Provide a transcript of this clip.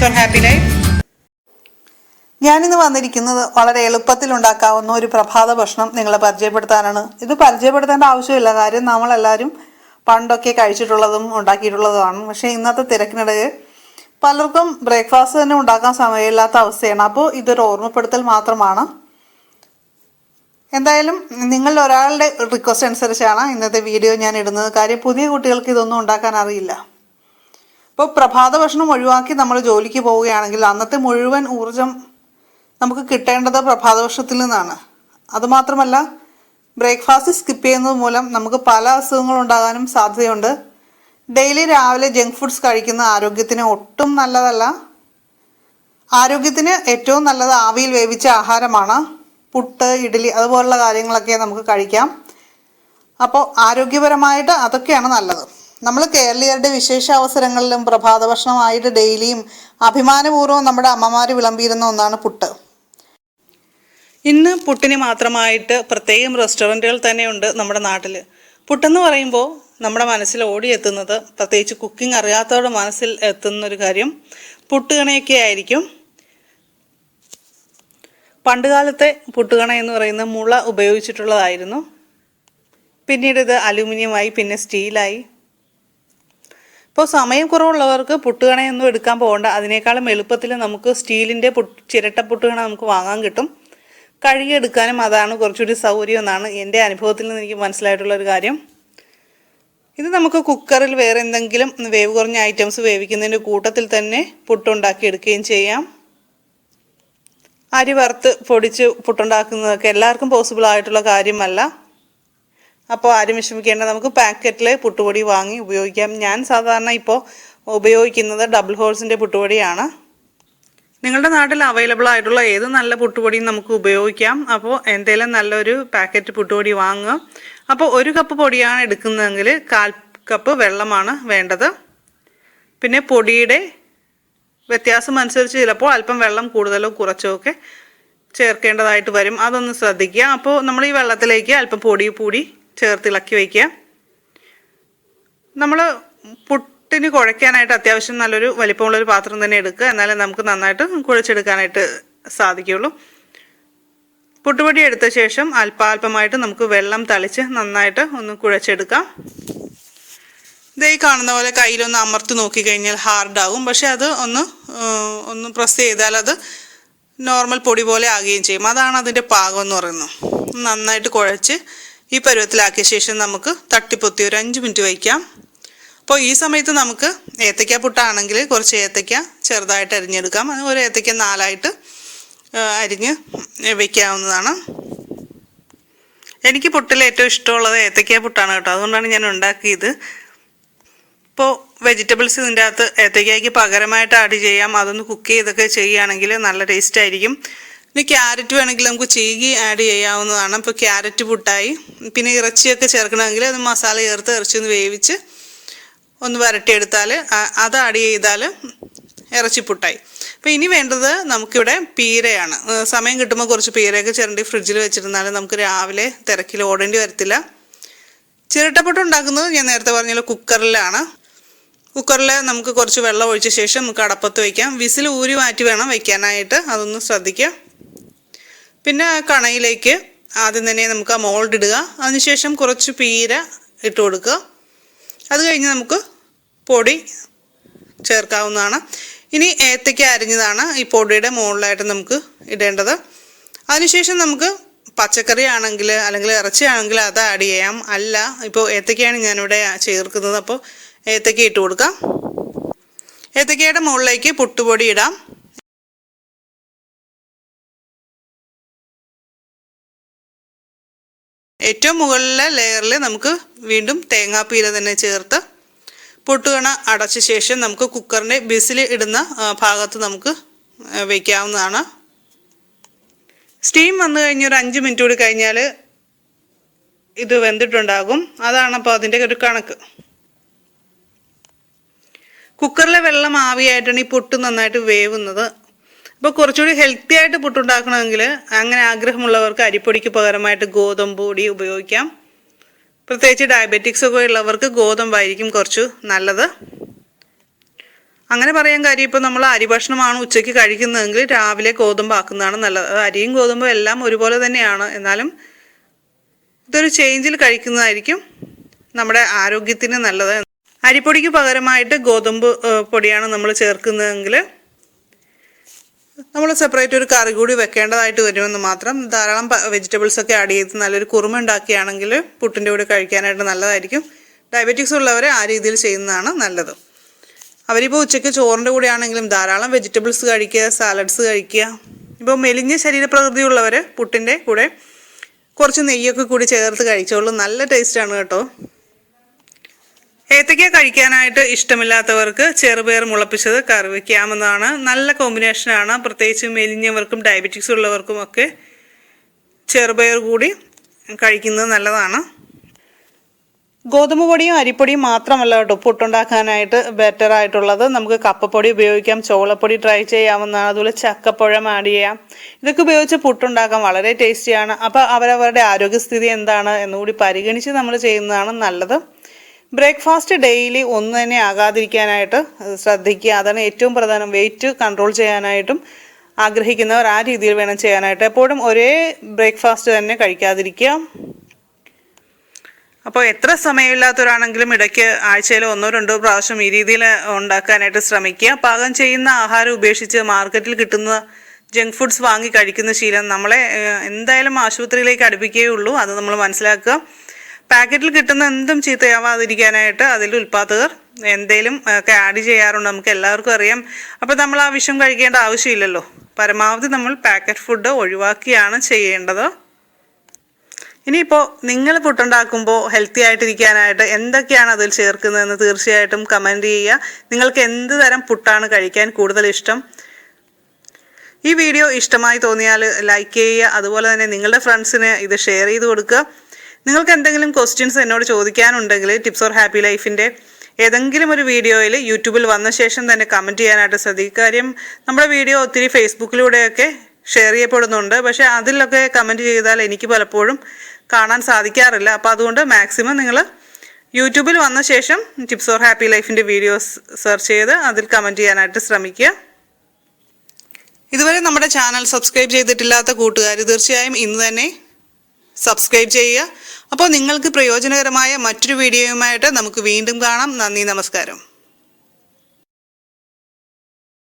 On happy life. ഞാനിന്ന് വന്നിരിക്കുന്നത് വളരെ എളുപ്പത്തിൽ ഉണ്ടാക്കാവുന്ന ഒരു പ്രഭാത ഭക്ഷണം നിങ്ങളെ പരിചയപ്പെടുത്താനാണ്. ഇത് പരിചയപ്പെടുത്തേണ്ട ആവശ്യമില്ല, കാര്യം നമ്മളെല്ലാവരും പണ്ടൊക്കെ കഴിച്ചിട്ടുള്ളതും ഉണ്ടാക്കിയിട്ടുള്ളതുമാണ്. പക്ഷേ ഇന്നത്തെ തിരക്കിനിടയിൽ പലർക്കും ബ്രേക്ക്ഫാസ്റ്റ് തന്നെ ഉണ്ടാക്കാൻ സമയമില്ലാത്ത അവസ്ഥയാണ്. അപ്പോൾ ഇതൊരു ഓർമ്മപ്പെടുത്തൽ മാത്രമാണ്. എന്തായാലും നിങ്ങളിൽ ഒരാളുടെ റിക്വസ്റ്റ് അനുസരിച്ചാണ് ഇന്നത്തെ വീഡിയോ ഞാൻ ഇടുന്നത്. കാര്യം പുതിയ കുട്ടികൾക്ക് ഇതൊന്നും ഉണ്ടാക്കാൻ അറിയില്ല. ഇപ്പോൾ പ്രഭാത ഭക്ഷണം ഒഴിവാക്കി നമ്മൾ ജോലിക്ക് പോവുകയാണെങ്കിൽ അന്നത്തെ മുഴുവൻ ഊർജം നമുക്ക് കിട്ടേണ്ടത് പ്രഭാത ഭക്ഷണത്തിൽ നിന്നാണ്. അതുമാത്രമല്ല, ബ്രേക്ക്ഫാസ്റ്റ് സ്കിപ്പ് ചെയ്യുന്നത് മൂലം നമുക്ക് പല അസുഖങ്ങളുണ്ടാകാനും സാധ്യതയുണ്ട്. ഡെയിലി രാവിലെ ജങ്ക് ഫുഡ്സ് കഴിക്കുന്ന ആരോഗ്യത്തിന് ഒട്ടും നല്ലതല്ല. ആരോഗ്യത്തിന് ഏറ്റവും നല്ലത് ആവിയിൽ വേവിച്ച ആഹാരമാണ്. പുട്ട്, ഇഡ്ഡലി അതുപോലുള്ള കാര്യങ്ങളൊക്കെ നമുക്ക് കഴിക്കാം. അപ്പോൾ ആരോഗ്യപരമായിട്ട് അതൊക്കെയാണ് നല്ലത്. നമ്മൾ കേരളീയരുടെ വിശേഷ അവസരങ്ങളിലും പ്രഭാത ഭക്ഷണമായിട്ട് ഡെയിലിയും അഭിമാനപൂർവ്വം നമ്മുടെ അമ്മമാർ വിളമ്പിയിരുന്ന ഒന്നാണ് പുട്ട്. ഇന്ന് പുട്ടിന് മാത്രമായിട്ട് പ്രത്യേകം റെസ്റ്റോറൻറ്റുകൾ തന്നെയുണ്ട് നമ്മുടെ നാട്ടിൽ. പുട്ടെന്ന് പറയുമ്പോൾ നമ്മുടെ മനസ്സിൽ ഓടിയെത്തുന്നത്, പ്രത്യേകിച്ച് കുക്കിംഗ് അറിയാത്തവരുടെ മനസ്സിൽ എത്തുന്നൊരു കാര്യം പുട്ടുകണയൊക്കെ ആയിരിക്കും. പണ്ടുകാലത്തെ പുട്ടുകണ എന്ന് പറയുന്നത് മുള ഉപയോഗിച്ചിട്ടുള്ളതായിരുന്നു. പിന്നീട് ഇത് അലുമിനിയമായി, പിന്നെ സ്റ്റീലായി. ഇപ്പോൾ സമയം കുറവുള്ളവർക്ക് പുട്ടുകണയൊന്നും എടുക്കാൻ പോകണ്ട. അതിനേക്കാളും എളുപ്പത്തിൽ നമുക്ക് സ്റ്റീലിൻ്റെ ചിരട്ട പുട്ടുകണ നമുക്ക് വാങ്ങാൻ കിട്ടും. കഴുകിയെടുക്കാനും അതാണ് കുറച്ചുകൂടി സൗകര്യം എന്നാണ് എൻ്റെ അനുഭവത്തിൽ നിന്ന് എനിക്ക് മനസ്സിലായിട്ടുള്ളൊരു കാര്യം. ഇത് നമുക്ക് കുക്കറിൽ വേറെ എന്തെങ്കിലും വേവ് കുറഞ്ഞ ഐറ്റംസ് വേവിക്കുന്നതിൻ്റെ കൂട്ടത്തിൽ തന്നെ പുട്ടുണ്ടാക്കി എടുക്കുകയും ചെയ്യാം. അരി വറുത്ത് പൊടിച്ച് പുട്ടുണ്ടാക്കുന്നതൊക്കെ എല്ലാവർക്കും പോസിബിൾ ആയിട്ടുള്ള കാര്യമല്ല. അപ്പോൾ ആരും വിഷമിക്കേണ്ട, നമുക്ക് പാക്കറ്റിലെ പുട്ടുപൊടി വാങ്ങി ഉപയോഗിക്കാം. ഞാൻ സാധാരണ ഇപ്പോൾ ഉപയോഗിക്കുന്നത് ഡബിൾ ഹോൾസിൻ്റെ പുട്ടുപൊടിയാണ്. നിങ്ങളുടെ നാട്ടിൽ അവൈലബിൾ ആയിട്ടുള്ള ഏത് നല്ല പുട്ടുപൊടിയും നമുക്ക് ഉപയോഗിക്കാം. അപ്പോൾ എന്തെങ്കിലും നല്ലൊരു പാക്കറ്റ് പുട്ടുപൊടി വാങ്ങുക. അപ്പോൾ 1 കപ്പ് പൊടിയാണ് എടുക്കുന്നതെങ്കിൽ 1/4 കപ്പ് വെള്ളമാണ് വേണ്ടത്. പിന്നെ പൊടിയുടെ വ്യത്യാസം അനുസരിച്ച് ചിലപ്പോൾ അല്പം വെള്ളം കൂടുതലോ കുറച്ചോ ഒക്കെ ചേർക്കേണ്ടതായിട്ട് വരും. അതൊന്ന് ശ്രദ്ധിക്കുക. അപ്പോൾ നമ്മൾ ഈ വെള്ളത്തിലേക്ക് അല്പം പൊടി ചേർത്ത് ഇളക്കി വയ്ക്കുക. നമ്മൾ പുട്ടിന് കുഴയ്ക്കാനായിട്ട് അത്യാവശ്യം നല്ലൊരു വലിപ്പമുള്ളൊരു പാത്രം തന്നെ എടുക്കുക. എന്നാലേ നമുക്ക് നന്നായിട്ട് കുഴച്ചെടുക്കാനായിട്ട് സാധിക്കുകയുള്ളൂ. പുട്ടുപൊടി എടുത്ത ശേഷം അല്പാൽപമായിട്ട് നമുക്ക് വെള്ളം തളിച്ച് നന്നായിട്ട് ഒന്ന് കുഴച്ചെടുക്കാം. ഇതേ കാണുന്ന പോലെ കയ്യിലൊന്ന് അമർത്തി നോക്കിക്കഴിഞ്ഞാൽ ഹാർഡാകും. പക്ഷെ അത് ഒന്ന് പ്രസ് ചെയ്താൽ അത് നോർമൽ പൊടി പോലെ ആകുകയും ചെയ്യും. അതാണ് അതിൻ്റെ പാകം എന്ന് പറയുന്നത്. നന്നായിട്ട് കുഴച്ച് ഈ പരുവത്തിലാക്കിയ ശേഷം നമുക്ക് തട്ടിപ്പൊത്തി ഒരു 5 മിനിറ്റ് വയ്ക്കാം. അപ്പോൾ ഈ സമയത്ത് നമുക്ക് ഏത്തയ്ക്ക പുട്ടാണെങ്കിൽ കുറച്ച് ഏത്തയ്ക്ക ചെറുതായിട്ട് അരിഞ്ഞെടുക്കാം. അത് ഒരു ഏത്തയ്ക്ക 4ആയിട്ട് അരിഞ്ഞ് വയ്ക്കാവുന്നതാണ്. എനിക്ക് പുട്ടിൽ ഏറ്റവും ഇഷ്ടമുള്ളത് ഏത്തയ്ക്ക പുട്ടാണ് കേട്ടോ. അതുകൊണ്ടാണ് ഞാൻ ഉണ്ടാക്കിയത്. ഇപ്പോൾ വെജിറ്റബിൾസ് ഇതിൻ്റെ അകത്ത് ഏത്തയ്ക്കയ്ക്ക് പകരമായിട്ട് ആഡ് ചെയ്യാം. അതൊന്ന് കുക്ക് ചെയ്തൊക്കെ ചെയ്യുകയാണെങ്കിൽ നല്ല ടേസ്റ്റ് ആയിരിക്കും. ഇനി ക്യാരറ്റ് വേണമെങ്കിൽ നമുക്ക് ചീകി ആഡ് ചെയ്യാവുന്നതാണ്. ഇപ്പോൾ ക്യാരറ്റ് പുട്ടായി. പിന്നെ ഇറച്ചിയൊക്കെ ചേർക്കണമെങ്കിൽ അത് മസാല ചേർത്ത് ഇറച്ചി ഒന്ന് വേവിച്ച് ഒന്ന് വരട്ടിയെടുത്താൽ അത് ആഡ് ചെയ്താൽ ഇറച്ചിപ്പുട്ടായി. അപ്പോൾ ഇനി വേണ്ടത് നമുക്കിവിടെ പീരയാണ്. സമയം കിട്ടുമ്പോൾ കുറച്ച് പീരയൊക്കെ ചിരണ്ടി ഫ്രിഡ്ജിൽ വെച്ചിരുന്നാൽ നമുക്ക് രാവിലെ തിരക്കിൽ ഓടേണ്ടി വരത്തില്ല. ചിരട്ടപ്പുട്ട് ഉണ്ടാക്കുന്നത് ഞാൻ നേരത്തെ പറഞ്ഞ കുക്കറിലാണ്. കുക്കറിൽ നമുക്ക് കുറച്ച് വെള്ളം ഒഴിച്ച ശേഷം നമുക്ക് അടപ്പത്ത് വയ്ക്കാം. വിസിൽ ഊരി മാറ്റി വേണം വയ്ക്കാനായിട്ട്, അതൊന്ന് ശ്രദ്ധിക്കുക. പിന്നെ കണയിലേക്ക് ആദ്യം തന്നെ നമുക്ക് ആ മോൾഡ് ഇടുക. അതിനുശേഷം കുറച്ച് പീര ഇട്ട് കൊടുക്കുക. അത് കഴിഞ്ഞ് നമുക്ക് പൊടി ചേർക്കാവുന്നതാണ്. ഇനി ഏത്തയ്ക്ക അരിഞ്ഞതാണ് ഈ പൊടിയുടെ മുകളിലായിട്ട് നമുക്ക് ഇടേണ്ടത്. അതിനുശേഷം നമുക്ക് പച്ചക്കറി ആണെങ്കിൽ അല്ലെങ്കിൽ ഇറച്ചിയാണെങ്കിൽ അത് ആഡ് ചെയ്യാം. അല്ല, ഇപ്പോൾ ഏത്തയ്ക്കയാണ് ഞാനിവിടെ ചേർക്കുന്നത്. അപ്പോൾ ഏത്തയ്ക്ക ഇട്ട് കൊടുക്കാം. ഏത്തയ്ക്കയുടെ മുകളിലേക്ക് പുട്ടുപൊടി ഇടാം. ഏറ്റവും മുകളിലെ ലെയറിൽ നമുക്ക് വീണ്ടും തേങ്ങാപ്പീര തന്നെ ചേർത്ത് പുട്ടുകണ അടച്ച ശേഷം നമുക്ക് കുക്കറിൻ്റെ വിസിൽ ഇടുന്ന ഭാഗത്ത് നമുക്ക് വയ്ക്കാവുന്നതാണ്. സ്റ്റീം വന്നു കഴിഞ്ഞ് ഒരു 5 മിനിറ്റ് കൂടി കഴിഞ്ഞാൽ ഇത് വെന്തിട്ടുണ്ടാകും. അതാണ് അപ്പോൾ അതിൻ്റെ ഒരു കണക്ക്. കുക്കറിലെ വെള്ളം ആവിയായിട്ടാണ് ഈ പുട്ട് നന്നായിട്ട് വേവുന്നത്. അപ്പോൾ കുറച്ചുകൂടി ഹെൽത്തി ആയിട്ട് പുട്ടുണ്ടാക്കണമെങ്കിൽ അങ്ങനെ ആഗ്രഹമുള്ളവർക്ക് അരിപ്പൊടിക്ക് പകരമായിട്ട് ഗോതമ്പ് പൊടി ഉപയോഗിക്കാം. പ്രത്യേകിച്ച് ഡയബറ്റിക്സ് ഒക്കെ ഉള്ളവർക്ക് ഗോതമ്പായിരിക്കും കുറച്ച് നല്ലത്. അങ്ങനെ പറയാൻ കാര്യം ഇപ്പോൾ നമ്മൾ അരി ഭക്ഷണമാണ് ഉച്ചയ്ക്ക് കഴിക്കുന്നതെങ്കിൽ രാവിലെ ഗോതമ്പ് ആക്കുന്നതാണ് നല്ലത്. അരിയും ഗോതമ്പും എല്ലാം ഒരുപോലെ തന്നെയാണ്, എന്നാലും ഇതൊരു ചേഞ്ചിൽ കഴിക്കുന്നതായിരിക്കും നമ്മുടെ ആരോഗ്യത്തിന് നല്ലത്. അരിപ്പൊടിക്ക് പകരമായിട്ട് ഗോതമ്പ് പൊടിയാണ് നമ്മൾ ചേർക്കുന്നതെങ്കിൽ നമ്മൾ സെപ്പറേറ്റ് ഒരു കറി കൂടി വെക്കേണ്ടതായിട്ട് വരുമെന്ന് മാത്രം. ധാരാളം വെജിറ്റബിൾസ് ഒക്കെ ആഡ് ചെയ്ത് നല്ലൊരു കുറുമ ഉണ്ടാക്കിയാണെങ്കിൽ പുട്ടിൻ്റെ കൂടെ കഴിക്കാനായിട്ട് നല്ലതായിരിക്കും. ഡയബറ്റിക്സ് ഉള്ളവരെ ആ രീതിയിൽ ചെയ്യുന്നതാണ് നല്ലത്. അവരിപ്പോൾ ഉച്ചയ്ക്ക് ചോറിൻ്റെ കൂടെ ആണെങ്കിലും ധാരാളം വെജിറ്റബിൾസ് കഴിക്കുക, സാലഡ്സ് കഴിക്കുക. ഇപ്പോൾ മെലിഞ്ഞ ശരീരപ്രകൃതിയുള്ളവർ പുട്ടിൻ്റെ കൂടെ കുറച്ച് നെയ്യൊക്കെ കൂടി ചേർത്ത് കഴിച്ചോളൂ, നല്ല ടേസ്റ്റാണ് കേട്ടോ. ഏത്തയ്ക്ക കഴിക്കാനായിട്ട് ഇഷ്ടമില്ലാത്തവർക്ക് ചെറുപയർ മുളപ്പിച്ചത് കറി വയ്ക്കാവുന്നതാണ്. നല്ല കോമ്പിനേഷനാണ്. പ്രത്യേകിച്ച് മെലിഞ്ഞവർക്കും ഡയബറ്റിക്സ് ഉള്ളവർക്കും ഒക്കെ ചെറുപയർ കൂടി കഴിക്കുന്നത് നല്ലതാണ്. ഗോതമ്പ് പൊടിയും അരിപ്പൊടിയും മാത്രമല്ല കേട്ടോ പുട്ടുണ്ടാക്കാനായിട്ട് ബെറ്റർ ആയിട്ടുള്ളത്. നമുക്ക് കപ്പപ്പൊടി ഉപയോഗിക്കാം, ചോളപ്പൊടി ട്രൈ ചെയ്യാവുന്നതാണ്, അതുപോലെ ചക്കപ്പഴം ആഡ് ചെയ്യാം. ഇതൊക്കെ ഉപയോഗിച്ച് പുട്ടുണ്ടാക്കാൻ വളരെ ടേസ്റ്റിയാണ്. അപ്പോൾ അവരവരുടെ ആരോഗ്യസ്ഥിതി എന്താണ് എന്നുകൂടി പരിഗണിച്ച് നമ്മൾ ചെയ്യുന്നതാണ് നല്ലത്. ബ്രേക്ക്ഫാസ്റ്റ് ഡെയിലി ഒന്ന് തന്നെ ആകാതിരിക്കാനായിട്ട് ശ്രദ്ധിക്കുക, അതാണ് ഏറ്റവും പ്രധാനം. വെയിറ്റ് കൺട്രോൾ ചെയ്യാനായിട്ടും ആഗ്രഹിക്കുന്നവർ ആ രീതിയിൽ വേണം ചെയ്യാനായിട്ട്. എപ്പോഴും ഒരേ ബ്രേക്ക്ഫാസ്റ്റ് തന്നെ കഴിക്കാതിരിക്കുക. അപ്പോൾ എത്ര സമയമില്ലാത്തവരാണെങ്കിലും ഇടയ്ക്ക് ആഴ്ചയിൽ 1-2 പ്രാവശ്യം ഈ രീതിയിൽ ഉണ്ടാക്കാനായിട്ട് ശ്രമിക്കുക. പാകം ചെയ്യുന്ന ആഹാരം ഉപേക്ഷിച്ച് മാർക്കറ്റിൽ കിട്ടുന്ന ജങ്ക് ഫുഡ്സ് വാങ്ങി കഴിക്കുന്ന ശീലം നമ്മളെ എന്തായാലും ആശുപത്രിയിലേക്ക് അടുപ്പിക്കുകയുള്ളൂ, അത് നമ്മൾ മനസ്സിലാക്കുക. പാക്കറ്റിൽ കിട്ടുന്ന എന്തും ചീത്തയാവാതിരിക്കാനായിട്ട് അതിൽ ഉൽപ്പാദകർ എന്തേലും ഒക്കെ ആഡ് ചെയ്യാറുണ്ട്, നമുക്ക് എല്ലാവർക്കും അറിയാം. അപ്പോൾ നമ്മൾ ആ വിഷം കഴിക്കേണ്ട ആവശ്യമില്ലല്ലോ. പരമാവധി നമ്മൾ പാക്കറ്റ് ഫുഡ് ഒഴിവാക്കിയാണ് ചെയ്യേണ്ടത്. ഇനിയിപ്പോൾ നിങ്ങൾ പുട്ടുണ്ടാക്കുമ്പോൾ ഹെൽത്തി ആയിട്ടിരിക്കാനായിട്ട് എന്തൊക്കെയാണ് അതിൽ ചേർക്കുന്നതെന്ന് തീർച്ചയായിട്ടും കമൻറ്റ് ചെയ്യുക. നിങ്ങൾക്ക് എന്ത് തരം പുട്ടാണ് കഴിക്കാൻ കൂടുതൽ ഇഷ്ടം? ഈ വീഡിയോ ഇഷ്ടമായി തോന്നിയാൽ ലൈക്ക് ചെയ്യുക, അതുപോലെ തന്നെ നിങ്ങളുടെ ഫ്രണ്ട്സിന് ഇത് ഷെയർ ചെയ്ത് കൊടുക്കുക. നിങ്ങൾക്ക് എന്തെങ്കിലും ക്വസ്റ്റ്യൻസ് എന്നോട് ചോദിക്കാനുണ്ടെങ്കിൽ ടിപ്സ് ഓർ ഹാപ്പി ലൈഫിൻ്റെ ഏതെങ്കിലും ഒരു വീഡിയോയിൽ യൂട്യൂബിൽ വന്ന ശേഷം തന്നെ കമൻറ്റ് ചെയ്യാനായിട്ട് ശ്രദ്ധിക്കുക. കാര്യം നമ്മുടെ വീഡിയോ ഒത്തിരി ഫേസ്ബുക്കിലൂടെയൊക്കെ ഷെയർ ചെയ്യപ്പെടുന്നുണ്ട്, പക്ഷേ അതിലൊക്കെ കമൻറ്റ് ചെയ്താൽ എനിക്ക് പലപ്പോഴും കാണാൻ സാധിക്കാറില്ല. അപ്പോൾ അതുകൊണ്ട് മാക്സിമം നിങ്ങൾ യൂട്യൂബിൽ വന്ന ശേഷം ടിപ്സ് ഓർ ഹാപ്പി ലൈഫിൻ്റെ വീഡിയോസ് സെർച്ച് ചെയ്ത് അതിൽ കമൻറ്റ് ചെയ്യാനായിട്ട് ശ്രമിക്കുക. ഇതുവരെ നമ്മുടെ ചാനൽ സബ്സ്ക്രൈബ് ചെയ്തിട്ടില്ലാത്ത കൂട്ടുകാർ തീർച്ചയായും ഇന്ന് തന്നെ സബ്സ്ക്രൈബ് ചെയ്യുക. അപ്പോൾ നിങ്ങൾക്ക് പ്രയോജനകരമായ മറ്റൊരു വീഡിയോയുമായിട്ട് നമുക്ക് വീണ്ടും കാണാം. നന്ദി, നമസ്കാരം.